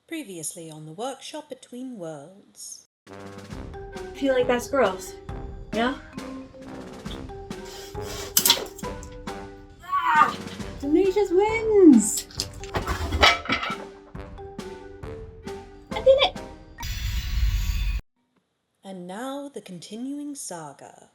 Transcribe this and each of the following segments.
Previously on the Workshop Between Worlds. I feel like that's gross. Yeah? Ah! Demetrius wins! I did it! And now the continuing saga.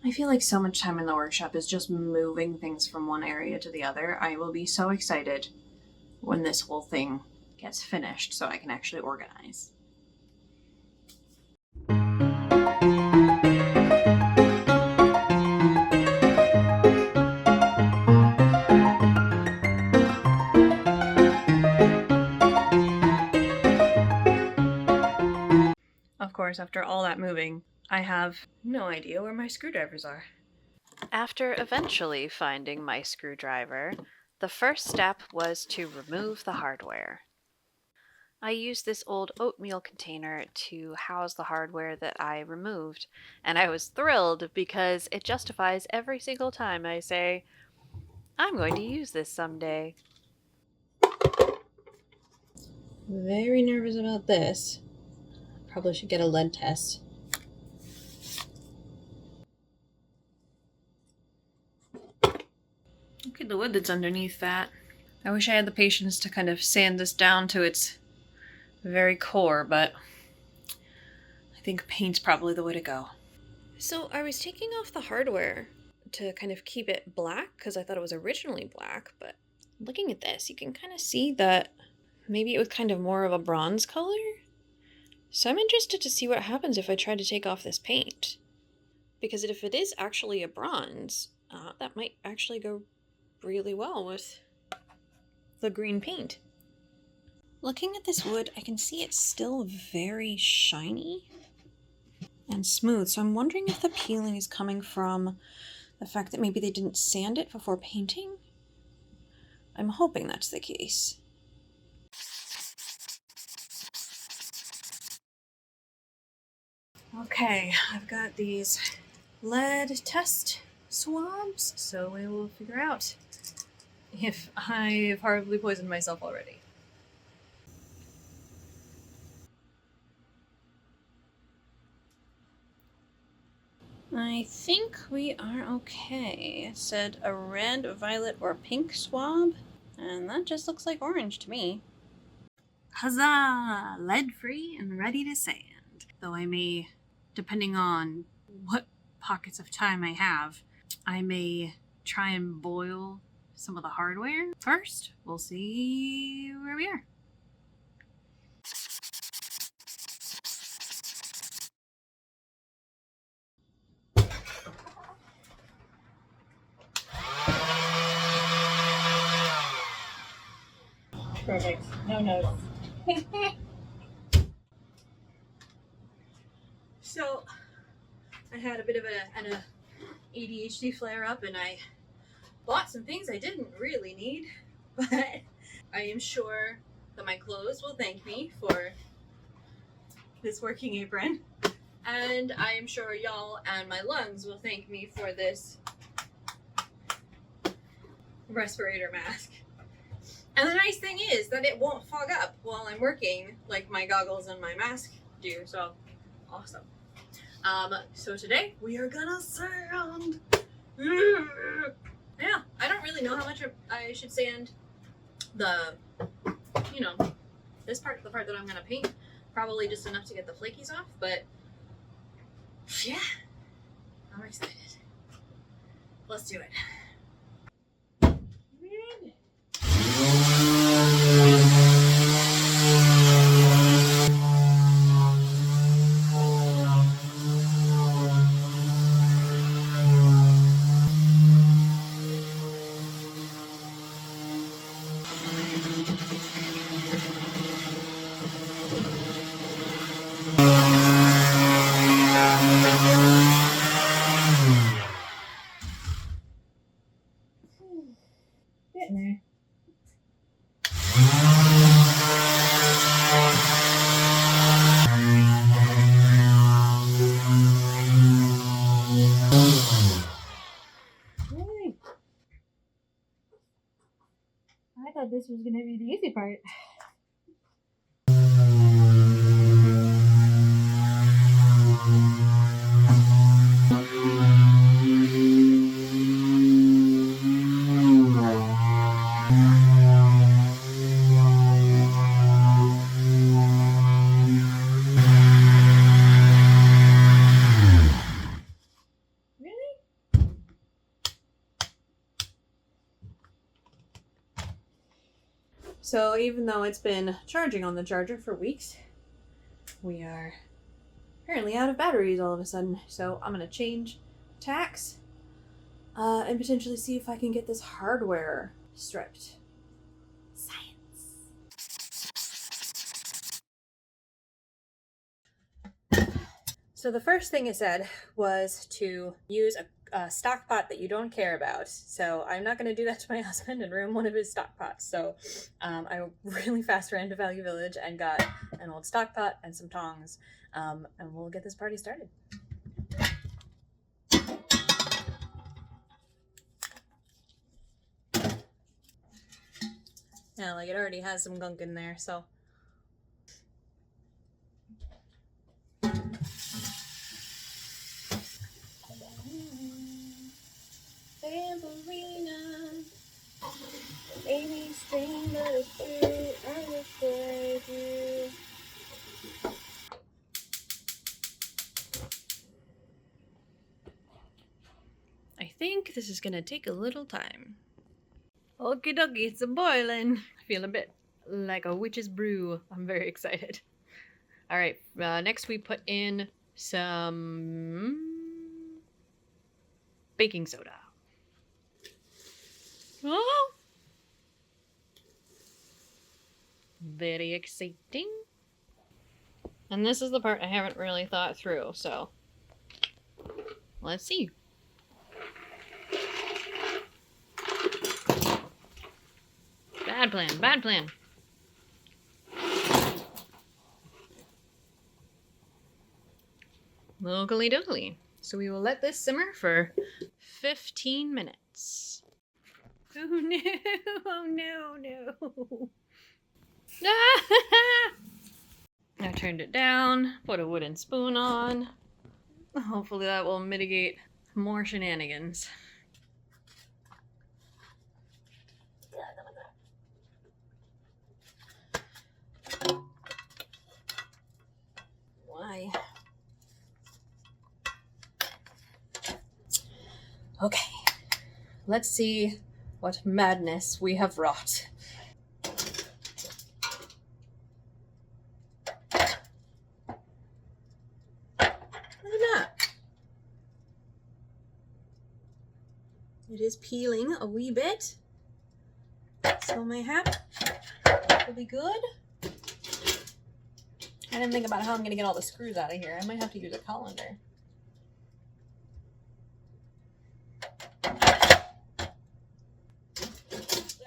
I feel like so much time in the workshop is just moving things from one area to the other. I will be so excited when this whole thing gets finished so I can actually organize. Of course, after all that moving, I have no idea where my screwdrivers are. After eventually finding my screwdriver, the first step was to remove the hardware. I used this old oatmeal container to house the hardware that I removed, and I was thrilled because it justifies every single time I say, I'm going to use this someday. Very nervous about this. Probably should get a lead test. Look at the wood that's underneath that. I wish I had the patience to kind of sand this down to its very core, but I think paint's probably the way to go. So I was taking off the hardware to kind of keep it black because I thought it was originally black, but looking at this, you can kind of see that maybe it was kind of more of a bronze color. So I'm interested to see what happens if I try to take off this paint. Because if it is actually a bronze, that might actually go really well with the green paint. Looking at this wood, I can see it's still very shiny and smooth. So I'm wondering if the peeling is coming from the fact that maybe they didn't sand it before painting. I'm hoping that's the case. Okay, I've got these lead test swabs, so we will figure out if I've horribly poisoned myself already. I think we are okay. It said a red, violet, or pink swab, and that just looks like orange to me. Huzzah! Lead-free and ready to sand. Though I may, depending on what pockets of time I have, I may try and boil some of the hardware first. We'll see where we are. Perfect. No notes. So, I had a bit of an ADHD flare-up, and I bought some things I didn't really need, but I am sure that my clothes will thank me for this working apron, and I am sure y'all and my lungs will thank me for this respirator mask. And the nice thing is that it won't fog up while I'm working like my goggles and my mask do, so awesome. So today we are gonna sand. Yeah, I don't really know how much I should sand this part, the part that I'm gonna paint. Probably just enough to get the flakies off, but yeah, I'm excited. Let's do it. this was gonna be the easy part. So even though it's been charging on the charger for weeks, we are apparently out of batteries all of a sudden. So I'm going to change tacks and potentially see if I can get this hardware stripped. Science. So the first thing it said was to use a stock pot that you don't care about. So I'm not going to do that to my husband and ruin one of his stock pots. So I really fast ran to Value Village and got an old stock pot and some tongs, and we'll get this party started. Yeah, like it already has some gunk in there, so. Bambalina, baby string that is true, I will save you. I think this is gonna take a little time. Okie dokie, it's a boiling. I feel a bit like a witch's brew. I'm very excited. All right, next we put in some baking soda. Oh! Very exciting. And this is the part I haven't really thought through, so let's see. Bad plan, bad plan. Locally doodly. So we will let this simmer for 15 minutes. Oh no, oh no, no. I turned it down, put a wooden spoon on. Hopefully that will mitigate more shenanigans. Why? Okay, let's see what madness we have wrought. It is peeling a wee bit, so mayhap will be good. I didn't think about how I'm going to get all the screws out of here. I might have to use a colander.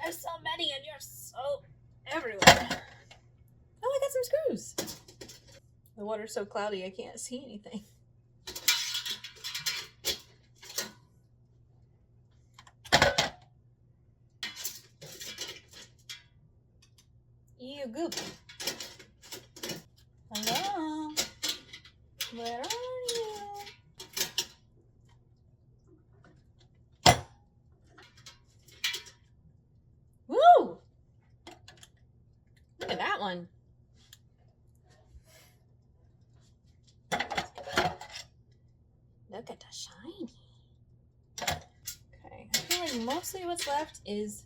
There's so many and you're so everywhere. Oh, I got some screws. The water's so cloudy I can't see anything. You goop. Hello? Where are you? Woo! Look at that one. Look at the shiny. Okay, I feel like mostly what's left is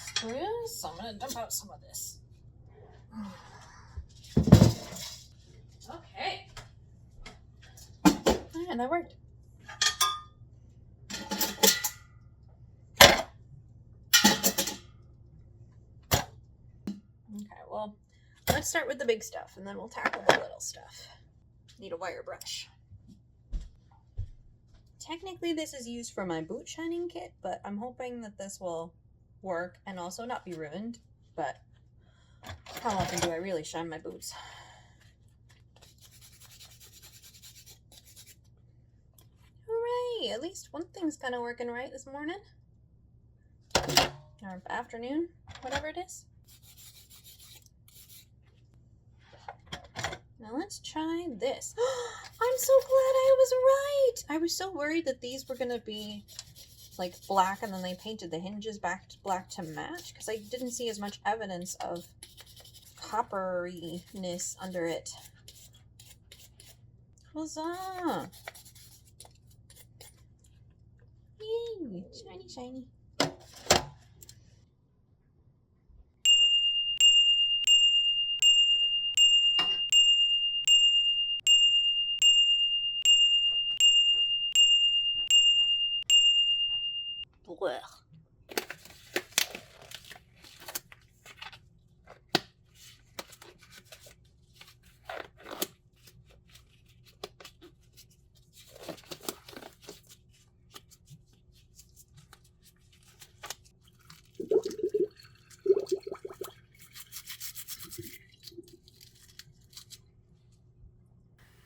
screws, so I'm gonna dump out some of this. Okay. Alright, that worked. Okay, well, let's start with the big stuff and then we'll tackle the little stuff. Need a wire brush. Technically this is used for my boot shining kit, but I'm hoping that this will work and also not be ruined. But how often do I really shine my boots? Hooray! At least one thing's kind of working right this morning. or afternoon, whatever it is. Now let's try this. I'm so glad I was right. I was so worried that these were gonna be like black and then they painted the hinges back to black to match because I didn't see as much evidence of copperiness under it. Huzzah! Yay! Shiny, shiny. Blech.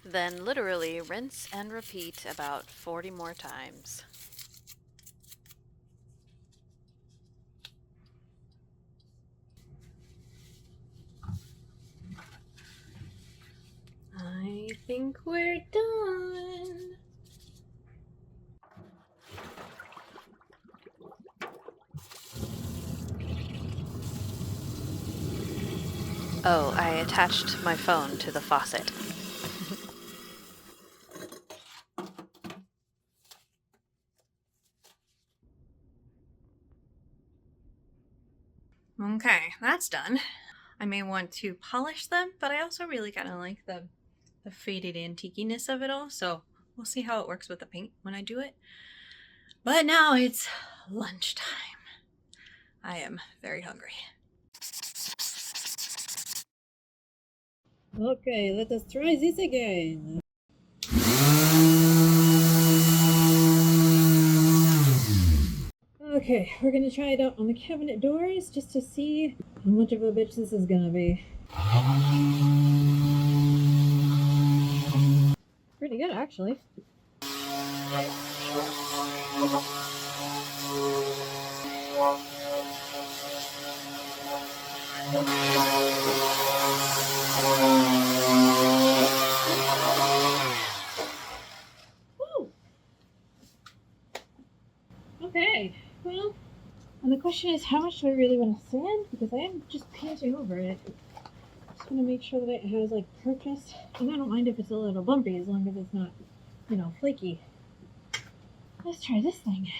Then literally rinse and repeat about 40 more times. I think we're done. Oh, I attached my phone to the faucet. Okay, that's done. I may want to polish them, but I also really kind of like the faded antiquiness of it all, so we'll see how it works with the paint when I do it. But now it's lunchtime. I am very hungry. Okay, let us try this again. Okay, we're gonna try it out on the cabinet doors just to see how much of a bitch this is gonna be. Pretty good, actually. Woo! Okay, well, and the question is how much do I really want to sand? Because I am just painting over it. Just want to make sure that it has like purpose. And I don't mind if it's a little bumpy as long as it's not, flaky. Let's try this thing.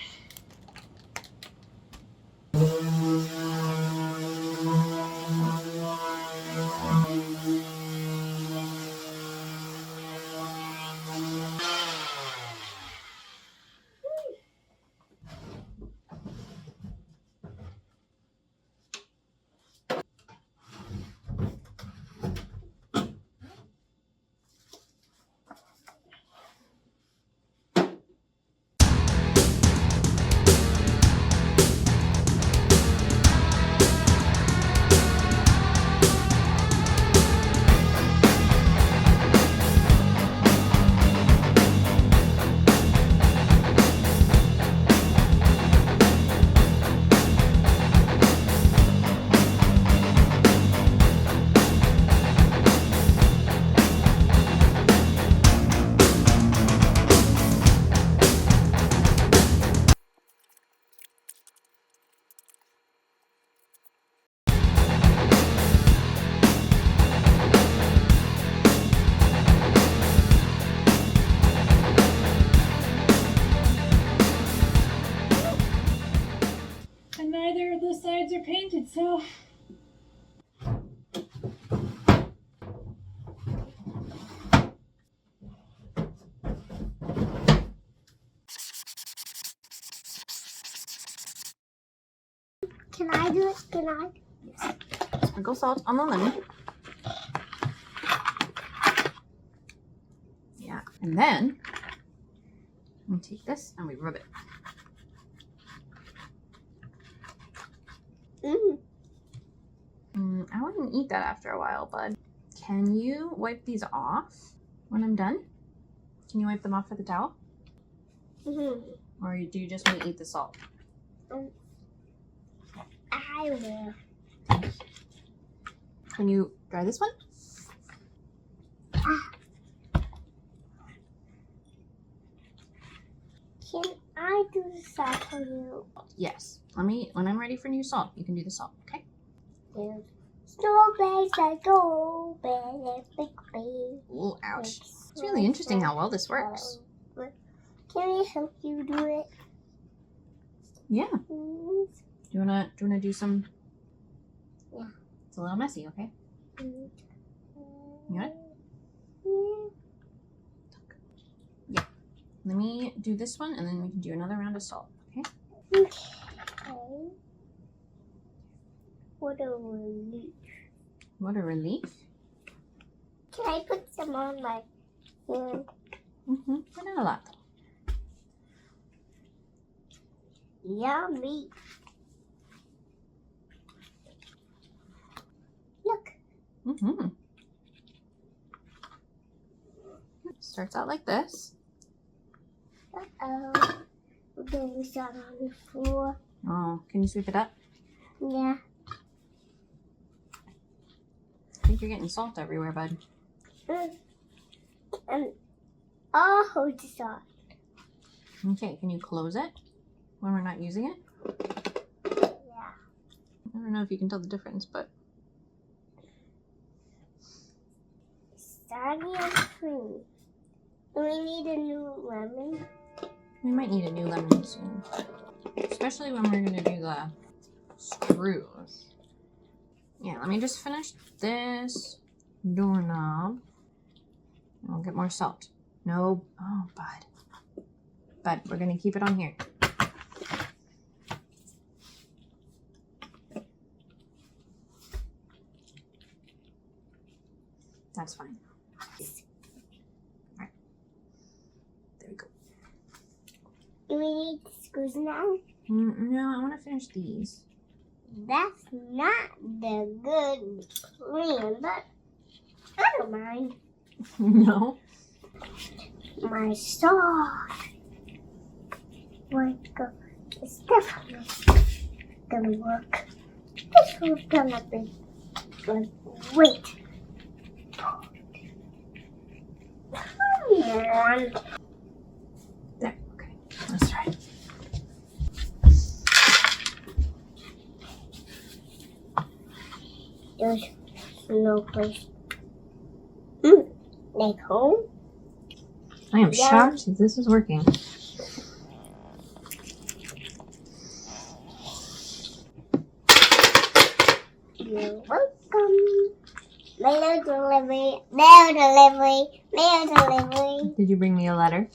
And neither of the sides are painted, so can I do it? Can I? Sprinkle salt on the lemon. Yeah, and then we take this and we rub it. I wouldn't eat that after a while, bud. Can you wipe these off when I'm done? Can you wipe them off with a towel? Or do you just want to eat the salt? I will. Can you dry this one? Can I do the salt for you? Yes. When I'm ready for new salt, you can do the salt, okay? There's snowbanks that go big, big, big. Ooh, ouch. It's really interesting how well this works. Can I help you do it? Yeah. Please? Do you wanna do some? Yeah. It's a little messy, okay? You got it? Yeah. Let me do this one, and then we can do another round of salt, okay? Okay. What a relief. What a relief. Can I put some on my hand? Mm-hmm. But not a lot. Yummy. Look. Mm-hmm. Starts out like this. Uh-oh. We're getting some on the floor. Oh, can you sweep it up? Yeah. I think you're getting salt everywhere, bud. And I'll hold this on. Okay, can you close it when we're not using it? Yeah. I don't know if you can tell the difference, but Saggy and creamy. Do we need a new lemon? we might need a new lemon soon. Especially when we're gonna do the screws. Yeah, let me just finish this doorknob. And we'll get more salt. No, oh, bud. Bud, we're gonna keep it on here. That's fine. Alright. There we go. Do we need the screws now? No, I want to finish these. That's not the good plan, but I don't mind. No? My sauce. It's definitely gonna work. This one's gonna be good. Wait. Come on. There, okay. That's right. There's no place. Like home? I am Yeah. shocked that this is working. You're welcome. Mail delivery. Mail delivery. Mail delivery. Did you bring me a letter?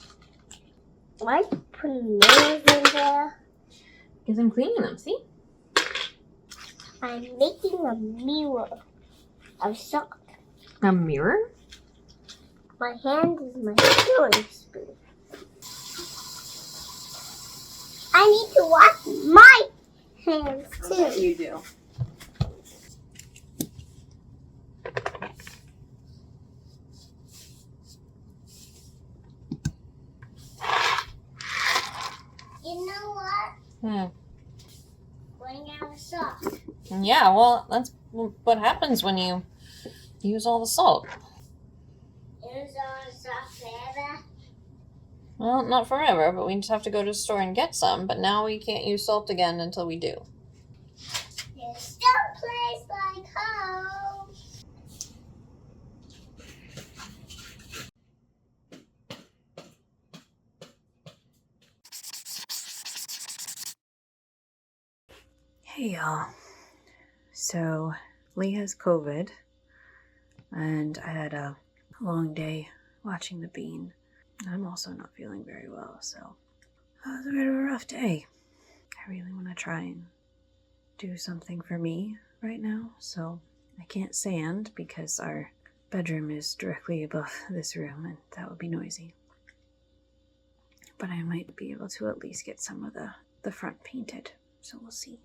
Why put nails in there? Because I'm cleaning them, see? I'm making a mirror of salt. A mirror? My hand is my sewing spoon. I need to wash my hands too. You do. You know what? Running out of salt. Yeah, well, that's what happens when you use all the salt. Use all the salt forever. Well, not forever, but we just have to go to the store and get some. But now we can't use salt again until we do. There's still a place like home. Hey y'all. So, Lee has COVID, and I had a long day watching the bean. I'm also not feeling very well, so it was a bit of a rough day. I really want to try and do something for me right now, so I can't sand because our bedroom is directly above this room, and that would be noisy. But I might be able to at least get some of the front painted, so we'll see.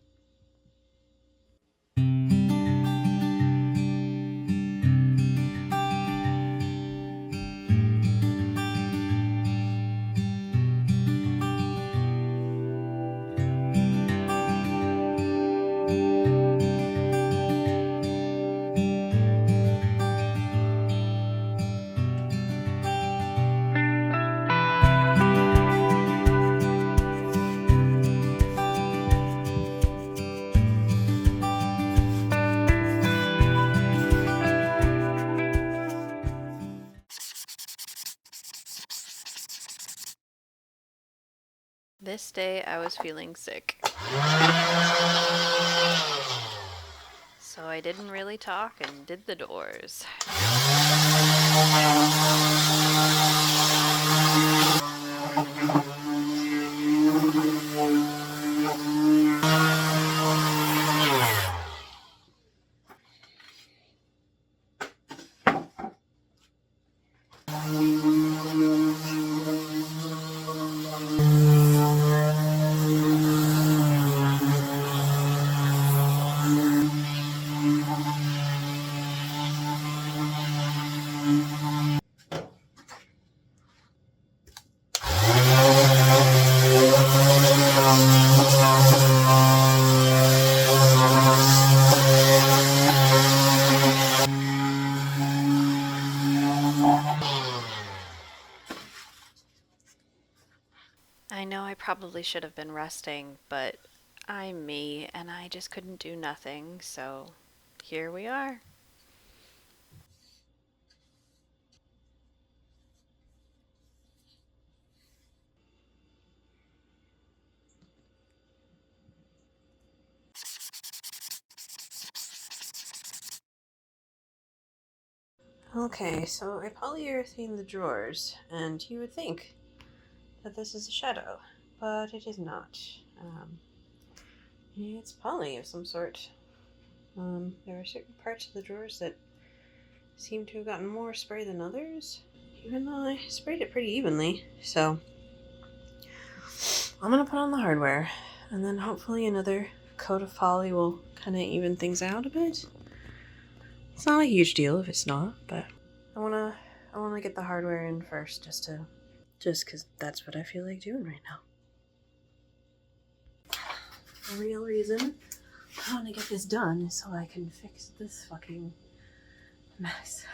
This day I was feeling sick. So I didn't really talk and did the doors. I know I probably should have been resting, but I'm me and I just couldn't do nothing, so here we are. Okay, so I polyurethane the drawers, and you would think that this is a shadow, but it is not. It's poly of some sort. There are certain parts of the drawers that seem to have gotten more spray than others, even though I sprayed it pretty evenly. So I'm gonna put on the hardware, and then hopefully another coat of poly will kind of even things out a bit. It's not a huge deal if it's not, but I wanna get the hardware in first, just because that's what I feel like doing right now. The real reason I want to get this done is so I can fix this fucking mess.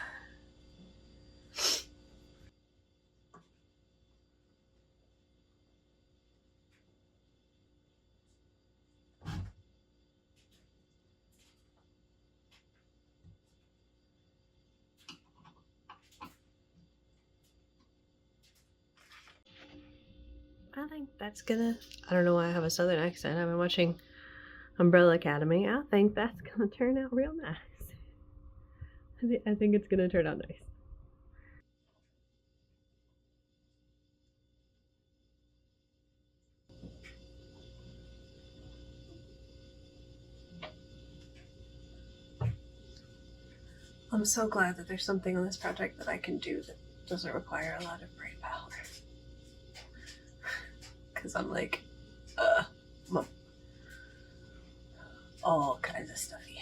I think that's gonna... I don't know why I have a southern accent. I've been watching Umbrella Academy. I think that's gonna turn out real nice. I think it's gonna turn out nice. I'm so glad that there's something on this project that I can do that doesn't require a lot of brain power. Because I'm like, all kinds of stuffy.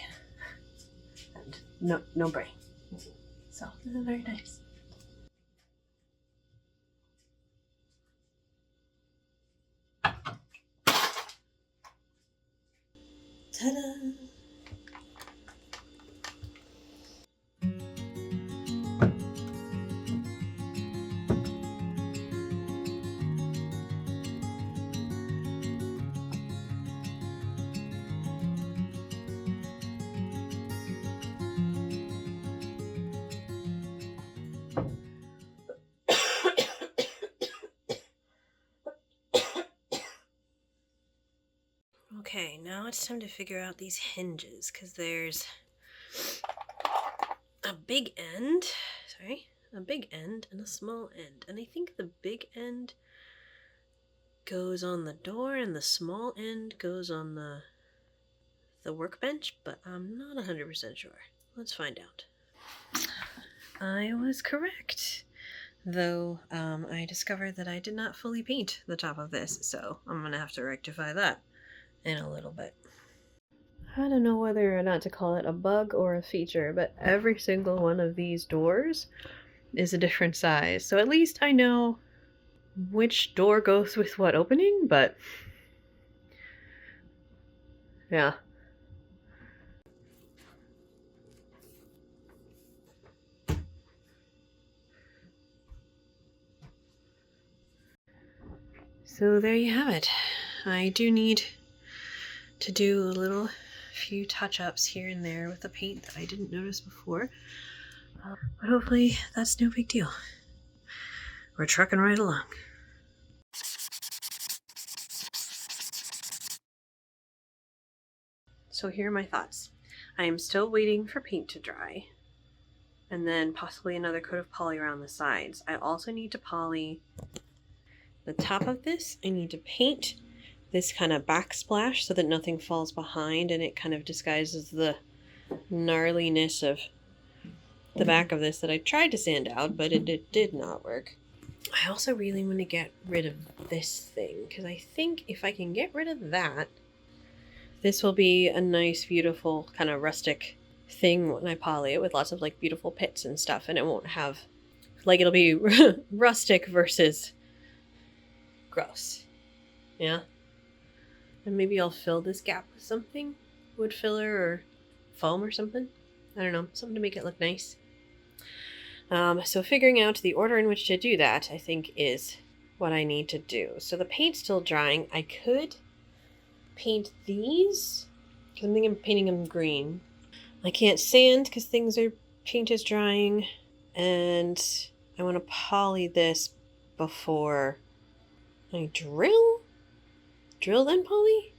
And no brain. So, this is very nice. Ta-da! Okay, now it's time to figure out these hinges, because there's a big end, and a small end. And I think the big end goes on the door and the small end goes on the workbench, but I'm not 100% sure. Let's find out. I was correct. Though, I discovered that I did not fully paint the top of this, so I'm gonna have to rectify that in a little bit. I don't know whether or not to call it a bug or a feature, but every single one of these doors is a different size. So at least I know which door goes with what opening, but yeah. So there you have it. I do need to do a few touch-ups here and there with the paint that I didn't notice before. But hopefully that's no big deal. We're trucking right along. So here are my thoughts. I am still waiting for paint to dry, and then possibly another coat of poly around the sides. I also need to poly the top of this. I need to paint this kind of backsplash so that nothing falls behind and it kind of disguises the gnarliness of the back of this that I tried to sand out, but it did not work. I also really want to get rid of this thing, because I think if I can get rid of that, this will be a nice, beautiful, kind of rustic thing when I poly it, with lots of like beautiful pits and stuff, and it won't have, like, it'll be rustic versus gross. Yeah? And maybe I'll fill this gap with something, wood filler or foam or something. I don't know, something to make it look nice. So figuring out the order in which to do that, I think, is what I need to do. So the paint's still drying. I could paint these, because I'm thinking of painting them green. I can't sand because paint is drying, and I want to poly this before I drill then poly.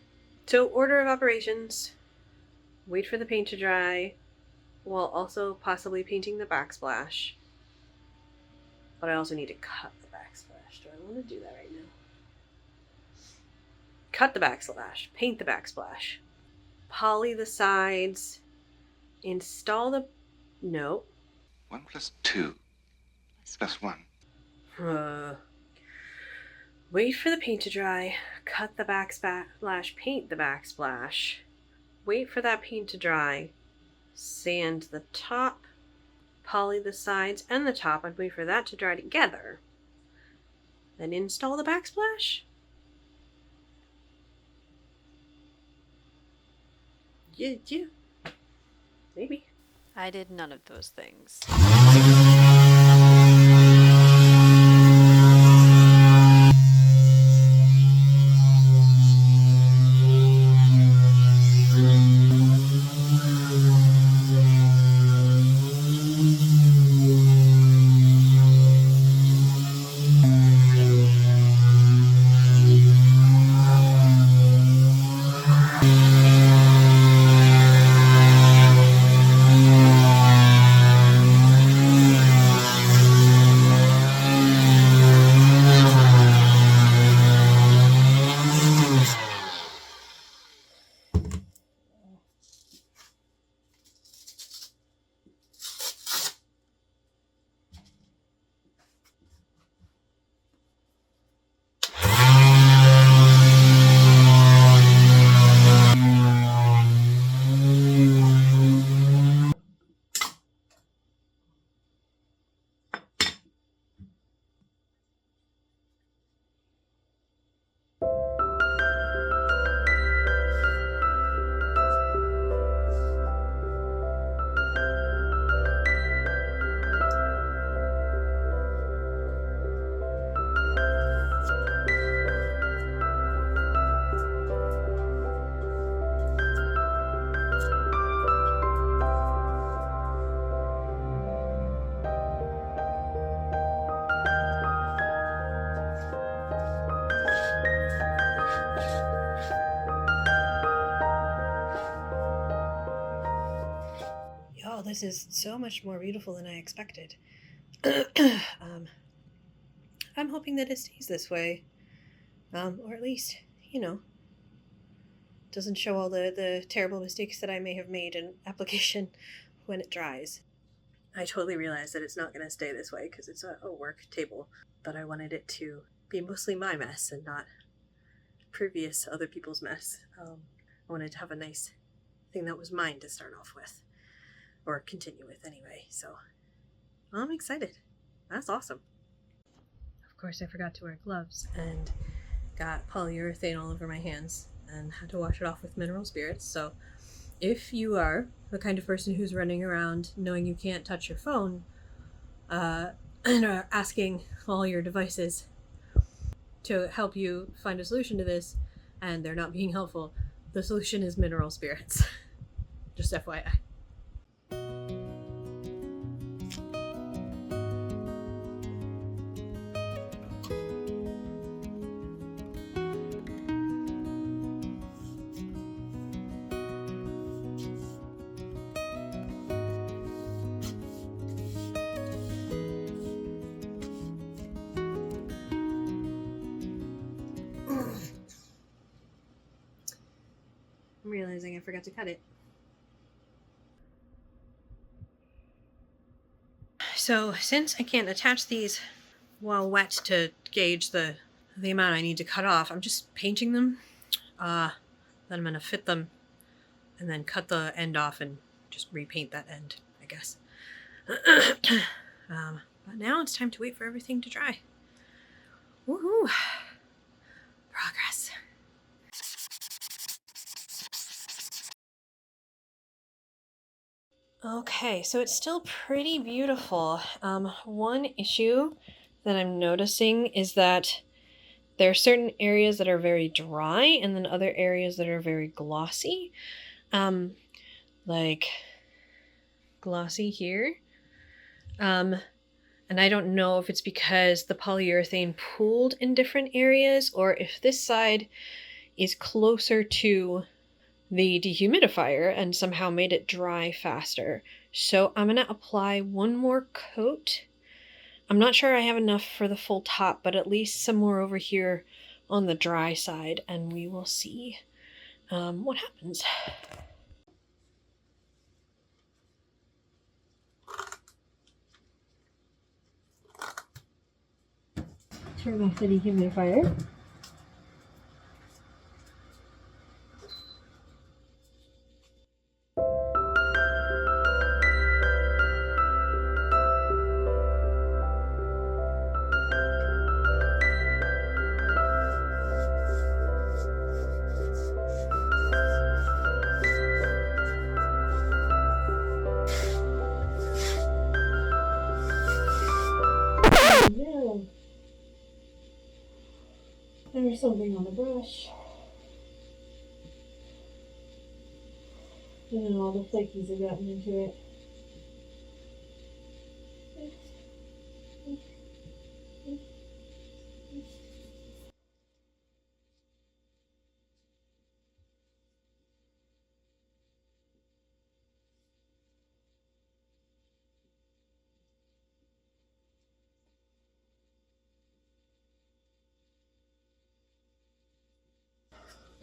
So order of operations: wait for the paint to dry, while also possibly painting the backsplash. But I also need to cut the backsplash. Do I want to do that right now? Cut the backsplash, paint the backsplash, poly the sides, install the... No. 1 + 2 + 1. Wait for the paint to dry, cut the backsplash, paint the backsplash, wait for that paint to dry, sand the top, poly the sides and the top, and wait for that to dry together. Then install the backsplash? Yeah. Maybe. I did none of those things. This is so much more beautiful than I expected. I'm hoping that it stays this way. Or at least, doesn't show all the terrible mistakes that I may have made in application when it dries. I totally realize that it's not going to stay this way because it's a work table, but I wanted it to be mostly my mess and not previous other people's mess. I wanted to have a nice thing that was mine to start off with. Or continue with anyway, so I'm excited. That's awesome. Of course, I forgot to wear gloves and got polyurethane all over my hands and had to wash it off with mineral spirits. So if you are the kind of person who's running around knowing you can't touch your phone and are asking all your devices to help you find a solution to this and they're not being helpful, the solution is mineral spirits. Just FYI. realizing I forgot to cut it. So since I can't attach these while wet to gauge the amount I need to cut off, I'm just painting them. Then I'm going to fit them and then cut the end off and just repaint that end, I guess. But now it's time to wait for everything to dry. Woohoo! Progress. Okay, so it's still pretty beautiful. One issue that I'm noticing is that there are certain areas that are very dry and then other areas that are very glossy. Like glossy here. And I don't know if it's because the polyurethane pooled in different areas or if this side is closer to the dehumidifier and somehow made it dry faster. So I'm going to apply one more coat. I'm not sure I have enough for the full top, but at least some more over here on the dry side, and we will see what happens. Turn off the dehumidifier. No. There's something on the brush. And then all the flakies have gotten into it.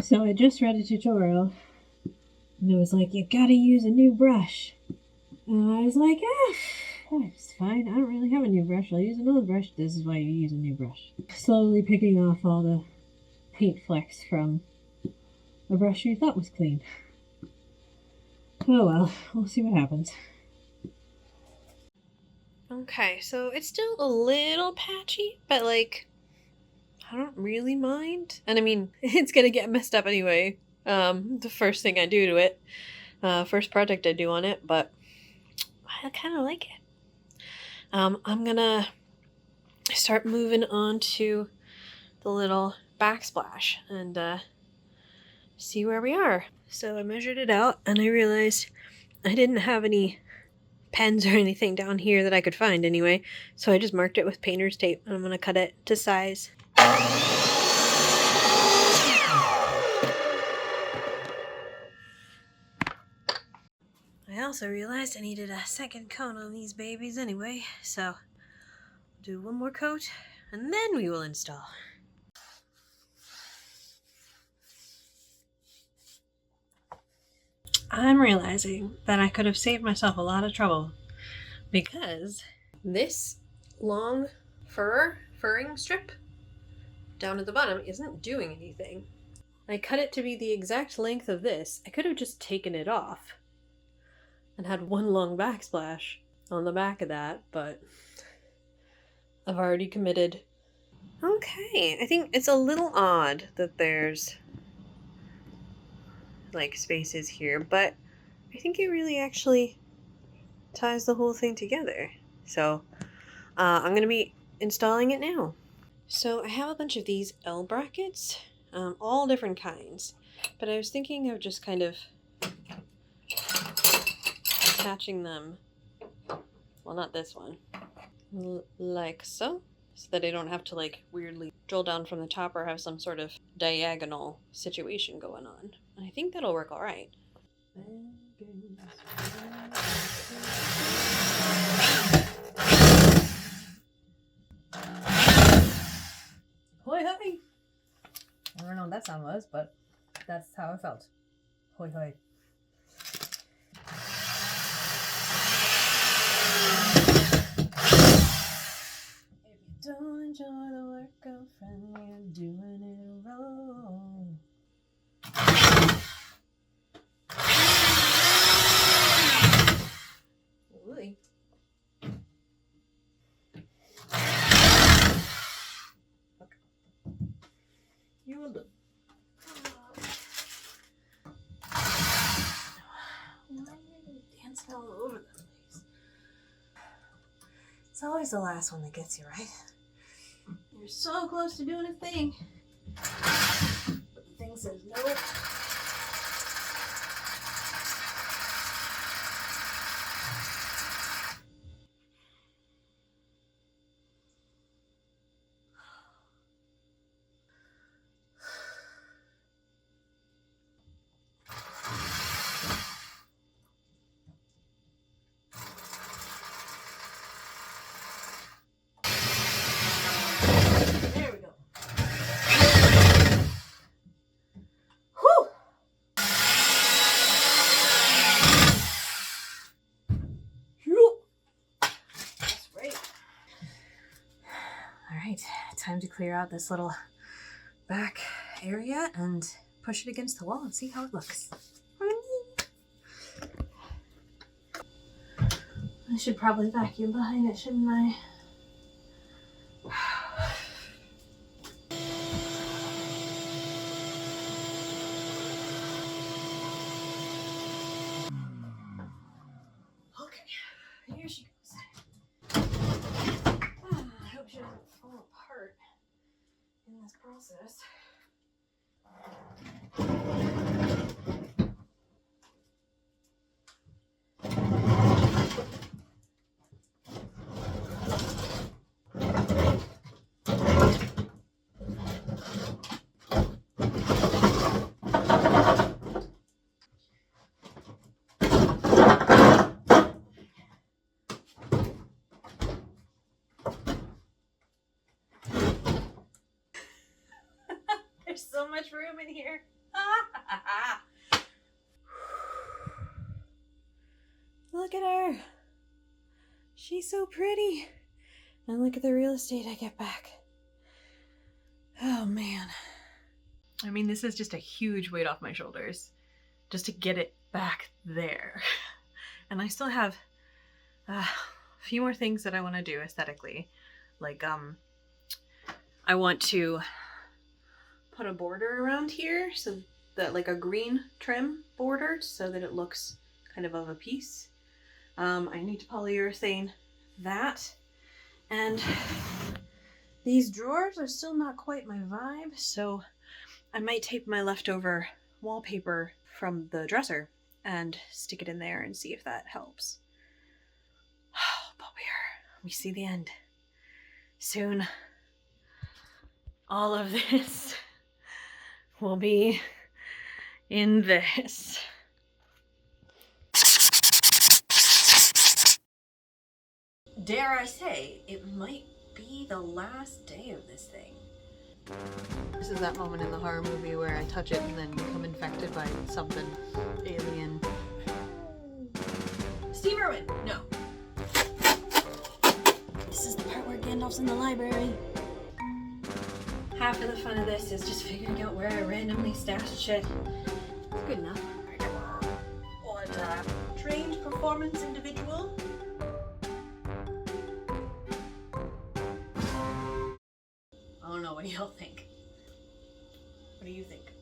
So I just read a tutorial and it was like, you gotta use a new brush. And I was like, it's fine. I don't really have a new brush. I'll use an old brush. This is why you use a new brush. Slowly picking off all the paint flecks from a brush you thought was clean. Oh well, we'll see what happens. Okay, so it's still a little patchy, but like, I don't really mind. And I mean, it's gonna get messed up anyway. The first thing I do to it. First project I do on it, but I kind of like it. I'm gonna start moving on to the little backsplash and see where we are. So I measured it out and I realized I didn't have any pens or anything down here that I could find anyway. So I just marked it with painter's tape and I'm gonna cut it to size. I also realized I needed a second coat on these babies anyway, so I'll do one more coat and then we will install. I'm realizing that I could have saved myself a lot of trouble because this long furring strip down at the bottom isn't doing anything. I cut it to be the exact length of this. I could have just taken it off and had one long backsplash on the back of that, but I've already committed. Okay, I think it's a little odd that there's like spaces here, but I think it really actually ties the whole thing together. So I'm gonna be installing it now. So I have a bunch of these L brackets, all different kinds, but I was thinking of just kind of attaching them, well, not this one, like so that I don't have to like weirdly drill down from the top or have some sort of diagonal situation going on. And I think that'll work all right. Hoi hoi! I don't know what that sound was, but that's how I felt. Hoi hoi. If you don't enjoy the work of a friend, you're doing it wrong. Really? Okay. You will look. Why are you dancing all over the place? It's always the last one that gets you, right? You're so close to doing a thing, but the thing says no. There we go. Whew! Phew. That's right. All right, time to clear out this little back area and push it against the wall and see how it looks. I should probably vacuum behind it, shouldn't I? Okay, here she goes. I hope she doesn't fall apart in this process. There's so much room in here. Look at her. She's so pretty. And look at the real estate I get back. Oh man. I mean, this is just a huge weight off my shoulders just to get it back there. And I still have a few more things that I want to do aesthetically. Like, I want to put a border around here, so that, like a green trim border, so that it looks kind of a piece. I need to polyurethane that, and these drawers are still not quite my vibe, so I might tape my leftover wallpaper from the dresser and stick it in there and see if that helps. But we see the end soon. All of this will be in this. Dare I say, it might be the last day of this thing. This is that moment in the horror movie where I touch it and then become infected by something alien. Steve Irwin, no. This is the part where Gandalf's in the library. Half of the fun of this is just figuring out where I randomly stashed shit. Good enough. What, trained performance individual? I don't know, what do y'all think? What do you think?